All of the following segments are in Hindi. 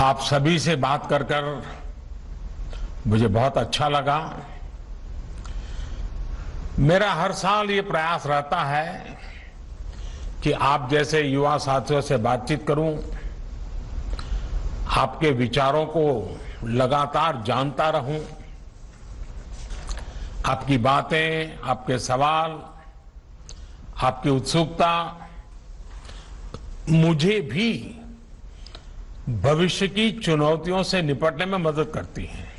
आप सभी से बात कर कर मुझे बहुत अच्छा लगा। मेरा हर साल ये प्रयास रहता है कि आप जैसे युवा साथियों से बातचीत करूं, आपके विचारों को लगातार जानता रहूं, आपकी बातें, आपके सवाल, आपकी उत्सुकता मुझे भी भविष्य की चुनौतियों से निपटने में मदद करती है।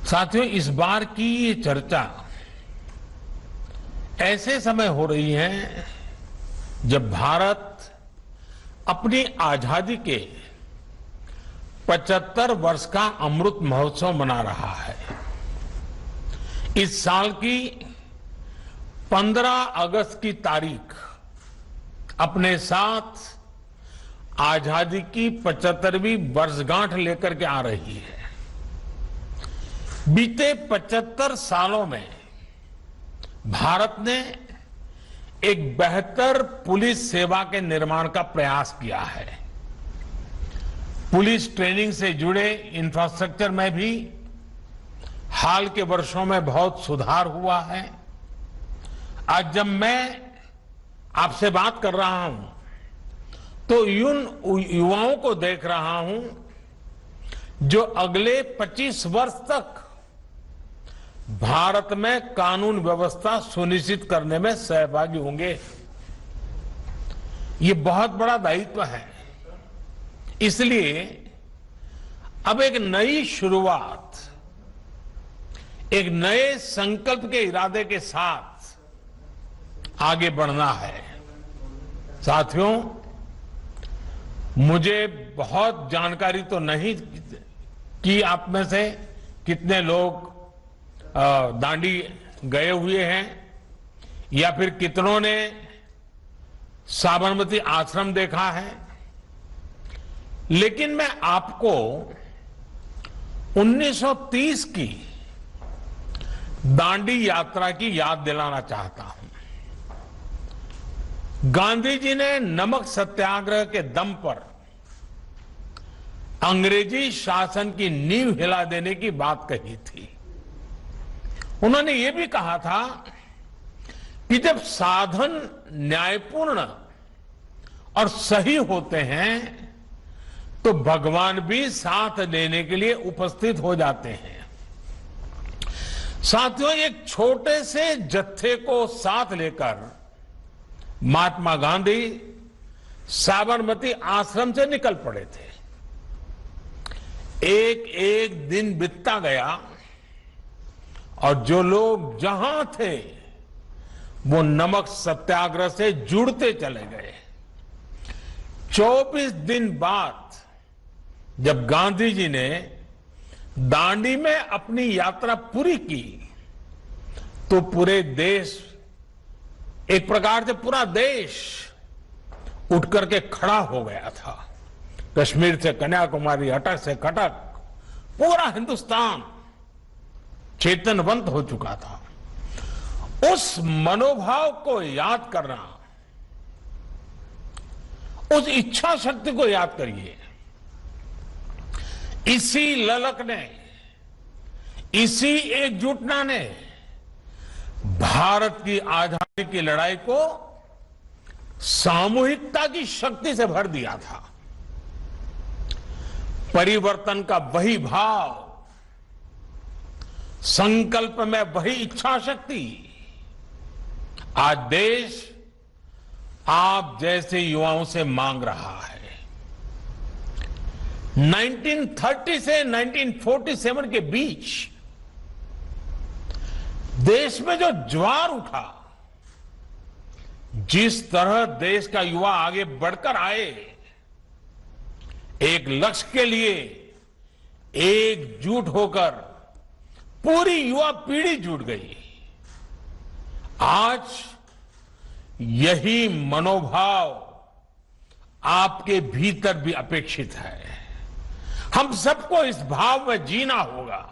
साथियों, इस बार की ये चर्चा ऐसे समय हो रही है जब भारत अपनी आजादी के 75 वर्ष का अमृत महोत्सव मना रहा है। इस साल की 15 अगस्त की तारीख अपने साथ आजादी की 75वीं वर्षगांठ लेकर के आ रही है। बीते 75 सालों में भारत ने एक बेहतर पुलिस सेवा के निर्माण का प्रयास किया है। पुलिस ट्रेनिंग से जुड़े इंफ्रास्ट्रक्चर में भी हाल के वर्षों में बहुत सुधार हुआ है। आज जब मैं आपसे बात कर रहा हूं तो उन युवाओं को देख रहा हूं जो अगले 25 वर्ष तक भारत में कानून व्यवस्था सुनिश्चित करने में सहभागी होंगे। ये बहुत बड़ा दायित्व है। इसलिए अब एक नई शुरुआत, एक नए संकल्प के इरादे के साथ आगे बढ़ना है। साथियों, मुझे बहुत जानकारी तो नहीं कि आप में से कितने लोग दांडी गए हुए हैं या फिर कितनों ने साबरमती आश्रम देखा है, लेकिन मैं आपको 1930 की दांडी यात्रा की याद दिलाना चाहता हूं। गांधी जी ने नमक सत्याग्रह के दम पर अंग्रेजी शासन की नींव हिला देने की बात कही थी। उन्होंने ये भी कहा था कि जब साधन न्यायपूर्ण और सही होते हैं तो भगवान भी साथ लेने के लिए उपस्थित हो जाते हैं। साथियों, एक छोटे से जत्थे को साथ लेकर महात्मा गांधी साबरमती आश्रम से निकल पड़े थे। एक एक दिन बीतता गया और जो लोग जहां थे वो नमक सत्याग्रह से जुड़ते चले गए। 24 दिन बाद जब गांधी जी ने दांडी में अपनी यात्रा पूरी की तो पूरे देश, एक प्रकार से पूरा देश उठ करके खड़ा हो गया था। कश्मीर से कन्याकुमारी, अटक से कटक, पूरा हिंदुस्तान चेतनवंत हो चुका था। उस मनोभाव को याद करना, उस इच्छा शक्ति को याद करिए। इसी ललक ने, इसी एकजुटता ने भारत की आजादी की लड़ाई को सामूहिकता की शक्ति से भर दिया था। परिवर्तन का वही भाव, संकल्प में वही इच्छा शक्ति आज देश आप जैसे युवाओं से मांग रहा है। 1930 से 1947 के बीच देश में जो ज्वार उठा, जिस तरह देश का युवा आगे बढ़कर आए, एक लक्ष्य के लिए एकजुट होकर पूरी युवा पीढ़ी जुट गई। आज यही मनोभाव आपके भीतर भी अपेक्षित है। हम सबको इस भाव में जीना होगा,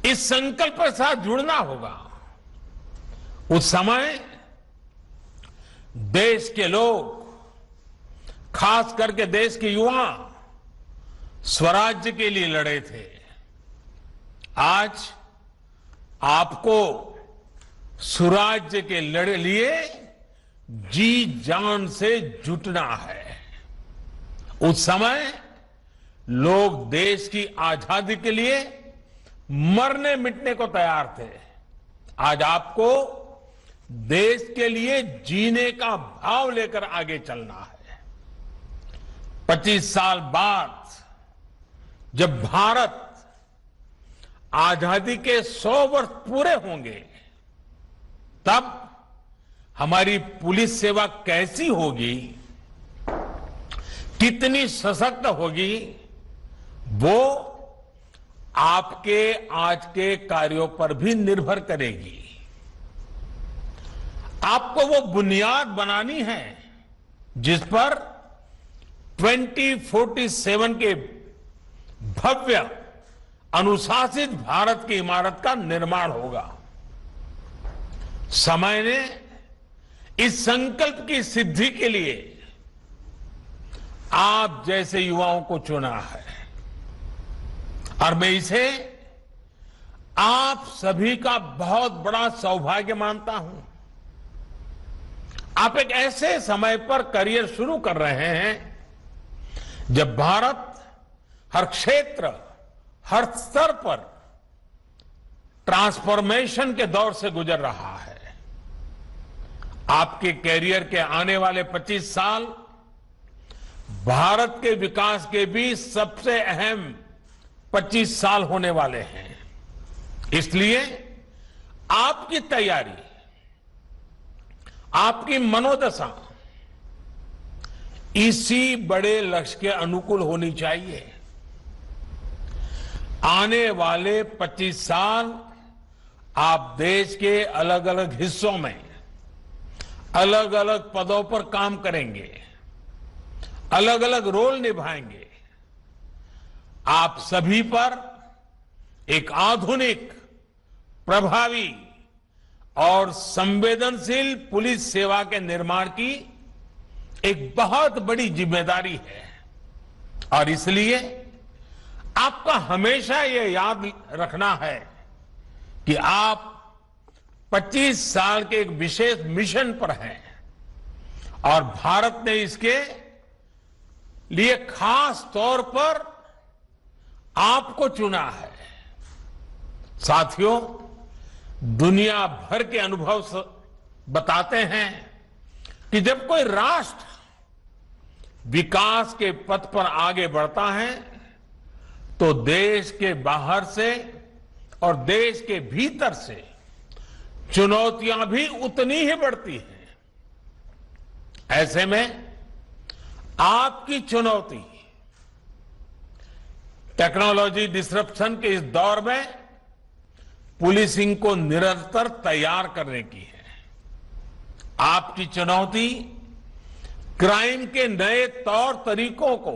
इस संकल्प के साथ जुड़ना होगा। उस समय देश के लोग खास करके देश के युवा स्वराज्य के लिए लड़े थे। आज आपको सुराज्य के लिए जी जान से जुटना है। उस समय लोग देश की आजादी के लिए मरने मिटने को तैयार थे। आज आपको देश के लिए जीने का भाव लेकर आगे चलना है। 25 साल बाद जब भारत आजादी के 100 वर्ष पूरे होंगे, तब हमारी पुलिस सेवा कैसी होगी, कितनी सशक्त होगी, वो आपके आज के कार्यों पर भी निर्भर करेगी। आपको वो बुनियाद बनानी है जिस पर 2047 के भव्य अनुशासित भारत की इमारत का निर्माण होगा। समय ने इस संकल्प की सिद्धि के लिए आप जैसे युवाओं को चुना है और मैं इसे आप सभी का बहुत बड़ा सौभाग्य मानता हूं। आप एक ऐसे समय पर करियर शुरू कर रहे हैं जब भारत हर क्षेत्र, हर स्तर पर ट्रांसफॉर्मेशन के दौर से गुजर रहा है। आपके कैरियर के आने वाले 25 साल भारत के विकास के भी सबसे अहम 25 साल होने वाले हैं। इसलिए आपकी तैयारी, आपकी मनोदशा इसी बड़े लक्ष्य के अनुकूल होनी चाहिए। आने वाले 25 साल आप देश के अलग अलग हिस्सों में अलग अलग पदों पर काम करेंगे, अलग अलग रोल निभाएंगे। आप सभी पर एक आधुनिक, प्रभावी और संवेदनशील पुलिस सेवा के निर्माण की एक बहुत बड़ी जिम्मेदारी है और इसलिए आपका हमेशा ये याद रखना है कि आप 25 साल के एक विशेष मिशन पर हैं और भारत ने इसके लिए खास तौर पर आपको चुना है। साथियों, दुनिया भर के अनुभव बताते हैं कि जब कोई राष्ट्र विकास के पथ पर आगे बढ़ता है तो देश के बाहर से और देश के भीतर से चुनौतियां भी उतनी ही बढ़ती हैं। ऐसे में आपकी चुनौती टेक्नोलॉजी डिसरप्शन के इस दौर में पुलिसिंग को निरंतर तैयार करने की है। आपकी चुनौती क्राइम के नए तौर तरीकों को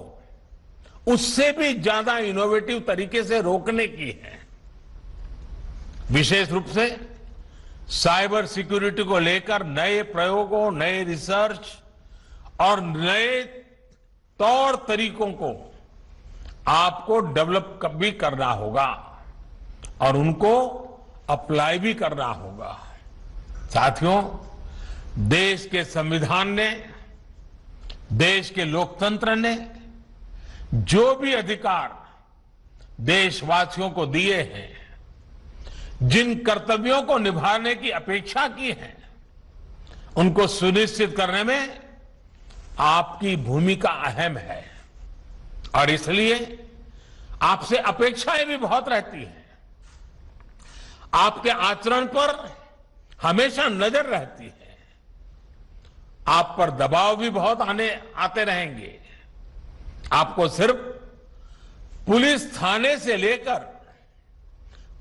उससे भी ज्यादा इनोवेटिव तरीके से रोकने की है। विशेष रूप से साइबर सिक्योरिटी को लेकर नए प्रयोगों, नए रिसर्च और नए तौर तरीकों को आपको डेवलप भी करना होगा और उनको अप्लाई भी करना होगा। साथियों, देश के संविधान ने, देश के लोकतंत्र ने जो भी अधिकार देशवासियों को दिए हैं, जिन कर्तव्यों को निभाने की अपेक्षा की है, उनको सुनिश्चित करने में आपकी भूमिका अहम है और इसलिए आपसे अपेक्षाएं भी बहुत रहती हैं। आपके आचरण पर हमेशा नजर रहती है। आप पर दबाव भी बहुत आते रहेंगे। आपको सिर्फ पुलिस थाने से लेकर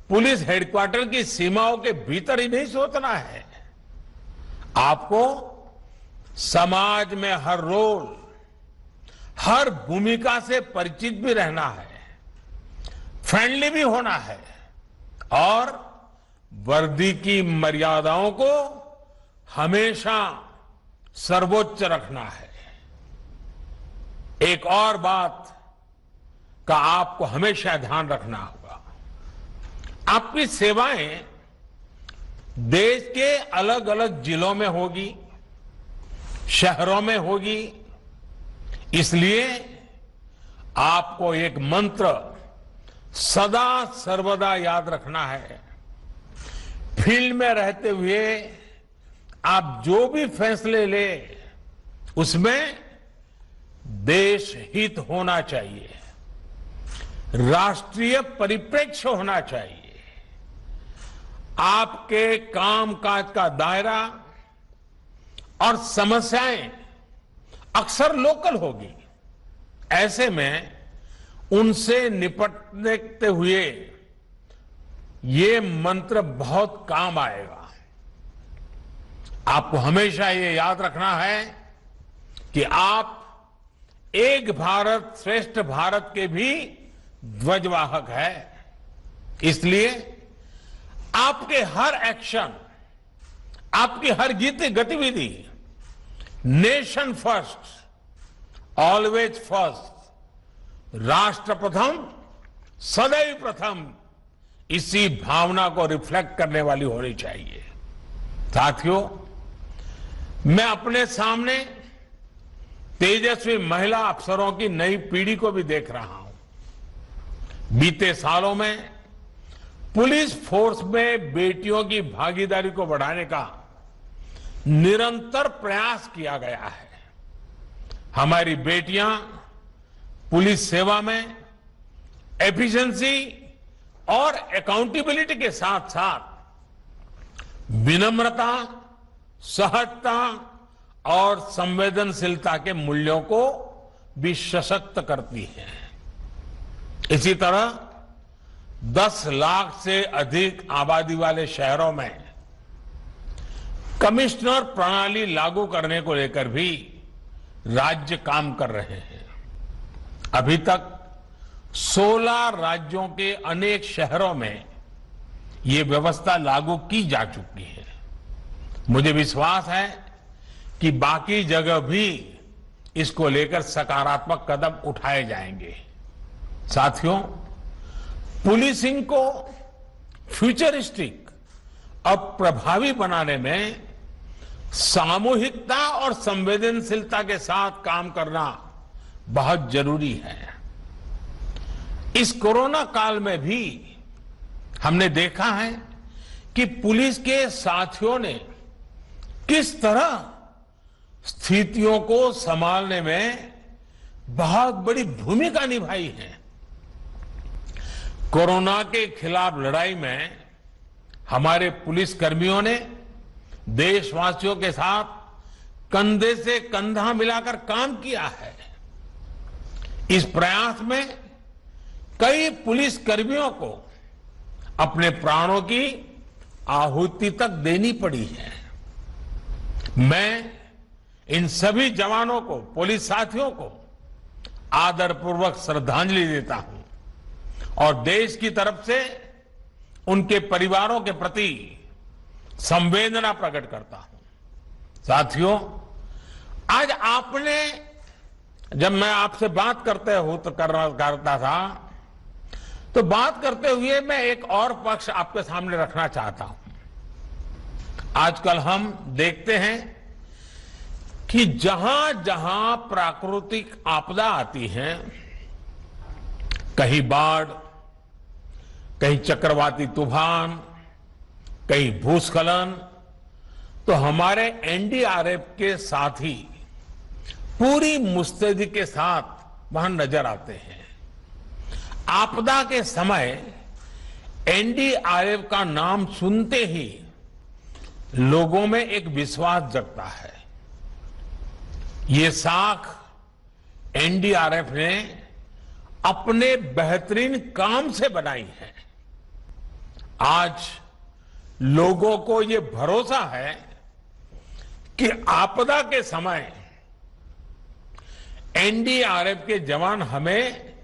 पुलिस हेडक्वार्टर की सीमाओं के भीतर ही नहीं सोचना है। आपको समाज में हर रोल, हर भूमिका से परिचित भी रहना है, फ्रेंडली भी होना है और वर्दी की मर्यादाओं को हमेशा सर्वोच्च रखना है। एक और बात का आपको हमेशा ध्यान रखना होगा। आपकी सेवाएं देश के अलग अलग जिलों में होगी, शहरों में होगी। इसलिए आपको एक मंत्र सदा सर्वदा याद रखना है। फील्ड में रहते हुए आप जो भी फैसले ले, उसमें देश हित होना चाहिए, राष्ट्रीय परिप्रेक्ष्य होना चाहिए। आपके कामकाज का दायरा और समस्याएं अक्सर लोकल होगी। ऐसे में उनसे निपटते हुए ये मंत्र बहुत काम आएगा। आपको हमेशा ये याद रखना है कि आप एक भारत श्रेष्ठ भारत के भी ध्वजवाहक है। इसलिए आपके हर एक्शन, आपकी हर गतिविधि नेशन फर्स्ट, ऑलवेज फर्स्ट, राष्ट्र प्रथम, सदैव प्रथम, इसी भावना को रिफ्लेक्ट करने वाली होनी चाहिए। साथियों, मैं अपने सामने तेजस्वी महिला अफसरों की नई पीढ़ी को भी देख रहा हूं। बीते सालों में पुलिस फोर्स में बेटियों की भागीदारी को बढ़ाने का निरंतर प्रयास किया गया है। हमारी बेटियां पुलिस सेवा में एफिशिएंसी और अकाउंटेबिलिटी के साथ साथ विनम्रता, सहजता और संवेदनशीलता के मूल्यों को भी सशक्त करती है। इसी तरह 10 लाख से अधिक आबादी वाले शहरों में कमिश्नर प्रणाली लागू करने को लेकर भी राज्य काम कर रहे हैं। अभी तक 16 राज्यों के अनेक शहरों में ये व्यवस्था लागू की जा चुकी है। मुझे विश्वास है कि बाकी जगह भी इसको लेकर सकारात्मक कदम उठाए जाएंगे। साथियों, पुलिसिंग को फ्यूचरिस्टिक और प्रभावी बनाने में सामूहिकता और संवेदनशीलता के साथ काम करना बहुत जरूरी है। इस कोरोना काल में भी हमने देखा है कि पुलिस के साथियों ने किस तरह स्थितियों को संभालने में बहुत बड़ी भूमिका निभाई है। कोरोना के खिलाफ लड़ाई में हमारे पुलिस कर्मियों ने देशवासियों के साथ कंधे से कंधा मिलाकर काम किया है। इस प्रयास में कई पुलिस कर्मियों को अपने प्राणों की आहुति तक देनी पड़ी है। मैं इन सभी जवानों को, पुलिस साथियों को आदरपूर्वक श्रद्धांजलि देता हूं और देश की तरफ से उनके परिवारों के प्रति संवेदना प्रकट करता हूं। साथियों, आज आपने, जब मैं आपसे बात करता था, तो बात करते हुए मैं एक और पक्ष आपके सामने रखना चाहता हूं। आजकल हम देखते हैं कि जहां जहां प्राकृतिक आपदा आती है, कहीं बाढ़, कहीं चक्रवाती तूफान, कहीं भूस्खलन, तो हमारे एनडीआरएफ के साथी पूरी मुस्तैदी के साथ वहां नजर आते हैं। आपदा के समय एनडीआरएफ का नाम सुनते ही लोगों में एक विश्वास जगता है। ये साख एनडीआरएफ ने अपने बेहतरीन काम से बनाई है। आज लोगों को ये भरोसा है कि आपदा के समय एनडीआरएफ के जवान हमें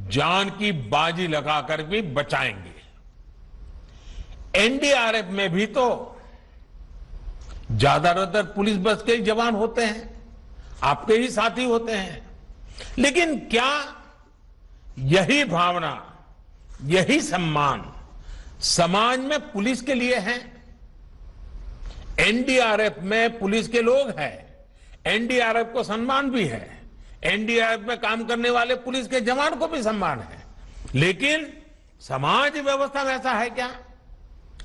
जान की बाजी लगाकर भी बचाएंगे। एनडीआरएफ में भी तो ज्यादातर पुलिस बस के ही जवान होते हैं, आपके ही साथी होते हैं। लेकिन क्या यही भावना, यही सम्मान समाज में पुलिस के लिए है? एनडीआरएफ में पुलिस के लोग हैं, एनडीआरएफ को सम्मान भी है, एनडीआरएफ में काम करने वाले पुलिस के जवान को भी सम्मान है, लेकिन समाज व्यवस्था में ऐसा है क्या?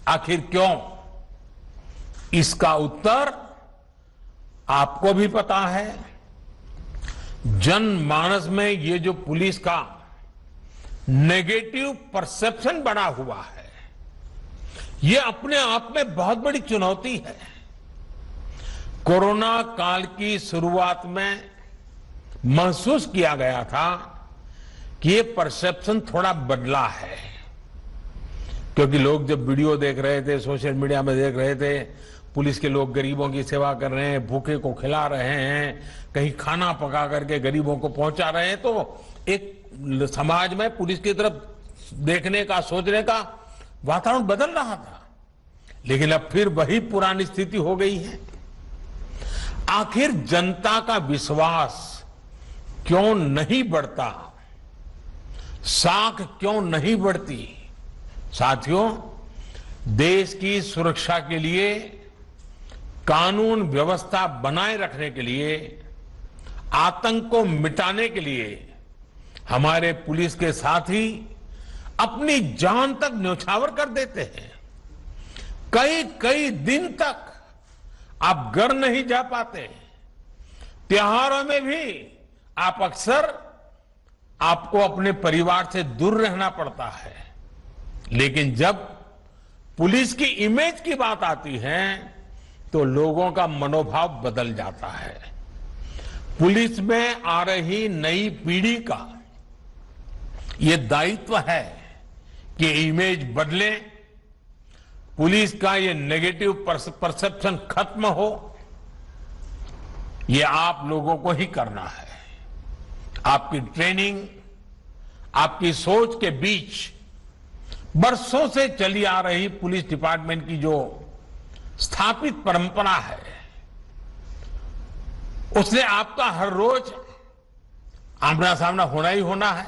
आखिर क्यों? इसका उत्तर आपको भी पता है। जनमानस में ये जो पुलिस का नेगेटिव परसेप्शन बना हुआ है, ये अपने आप में बहुत बड़ी चुनौती है। कोरोना काल की शुरुआत में महसूस किया गया था कि ये परसेप्शन थोड़ा बदला है, क्योंकि लोग जब वीडियो देख रहे थे, सोशल मीडिया में देख रहे थे, पुलिस के लोग गरीबों की सेवा कर रहे हैं, भूखे को खिला रहे हैं, कहीं खाना पका करके गरीबों को पहुंचा रहे हैं, तो एक समाज में पुलिस की तरफ देखने का, सोचने का वातावरण बदल रहा था। लेकिन अब फिर वही पुरानी स्थिति हो गई है। आखिर जनता का विश्वास क्यों नहीं बढ़ता? साख क्यों नहीं बढ़ती? साथियों, देश की सुरक्षा के लिए, कानून व्यवस्था बनाए रखने के लिए, आतंक को मिटाने के लिए हमारे पुलिस के साथी अपनी जान तक न्यौछावर कर देते हैं। कई कई दिन तक आप घर नहीं जा पाते। त्योहारों में भी आप अक्सर आपको अपने परिवार से दूर रहना पड़ता है। लेकिन जब पुलिस की इमेज की बात आती है तो लोगों का मनोभाव बदल जाता है। पुलिस में आ रही नई पीढ़ी का ये दायित्व है कि इमेज बदले, पुलिस का ये नेगेटिव परसेप्शन खत्म हो। ये आप लोगों को ही करना है। आपकी ट्रेनिंग, आपकी सोच के बीच बरसों से चली आ रही पुलिस डिपार्टमेंट की जो स्थापित परंपरा है, उससे आपका हर रोज आमना सामना होना ही होना है।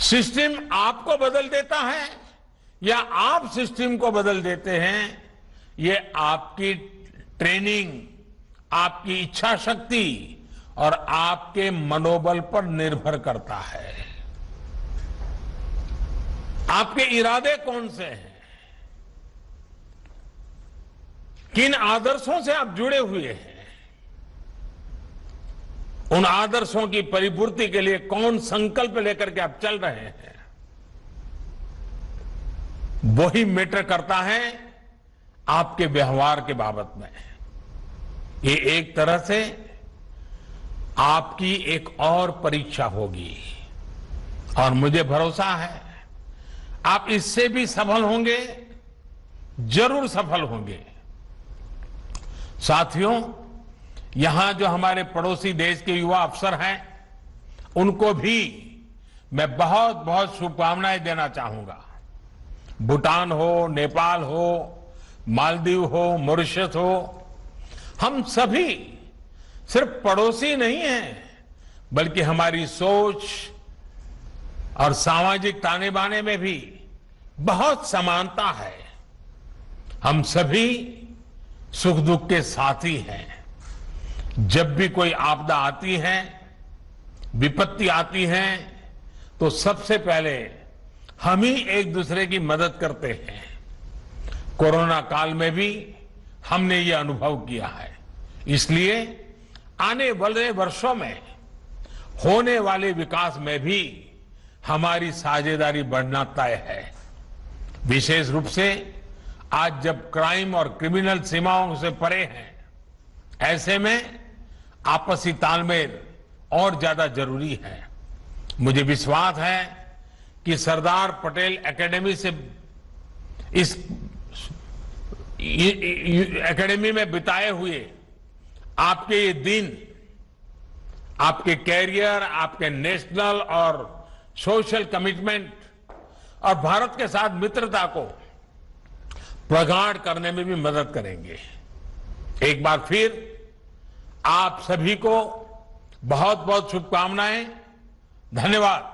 सिस्टम आपको बदल देता है या आप सिस्टम को बदल देते हैं, ये आपकी ट्रेनिंग, आपकी इच्छा शक्ति और आपके मनोबल पर निर्भर करता है। आपके इरादे कौन से हैं? किन आदर्शों से आप जुड़े हुए हैं? उन आदर्शों की परिपूर्ति के लिए कौन संकल्प लेकर के आप चल रहे हैं, वही मैटर करता है आपके व्यवहार के बाबत में। ये एक तरह से आपकी एक और परीक्षा होगी और मुझे भरोसा है आप इससे भी सफल होंगे, जरूर सफल होंगे। साथियों, यहां जो हमारे पड़ोसी देश के युवा अफसर हैं, उनको भी मैं बहुत बहुत शुभकामनाएं देना चाहूंगा। भूटान हो, नेपाल हो, मालदीव हो, मॉरिशस हो, हम सभी सिर्फ पड़ोसी नहीं हैं, बल्कि हमारी सोच और सामाजिक ताने बाने में भी बहुत समानता है। हम सभी सुख दुख के साथी हैं। जब भी कोई आपदा आती है, विपत्ति आती है, तो सबसे पहले हम ही एक दूसरे की मदद करते हैं। कोरोना काल में भी हमने ये अनुभव किया है। इसलिए आने वाले वर्षों में होने वाले विकास में भी हमारी साझेदारी बढ़ना तय है। विशेष रूप से आज जब क्राइम और क्रिमिनल सीमाओं से परे हैं, ऐसे में आपसी तालमेल और ज्यादा जरूरी है। मुझे विश्वास है कि सरदार पटेल एकेडमी से इस एकेडमी में बिताए हुए आपके ये दिन आपके कैरियर, आपके नेशनल और सोशल कमिटमेंट और भारत के साथ मित्रता को प्रगाढ़ करने में भी मदद करेंगे। एक बार फिर आप सभी को बहुत बहुत शुभकामनाएं। धन्यवाद।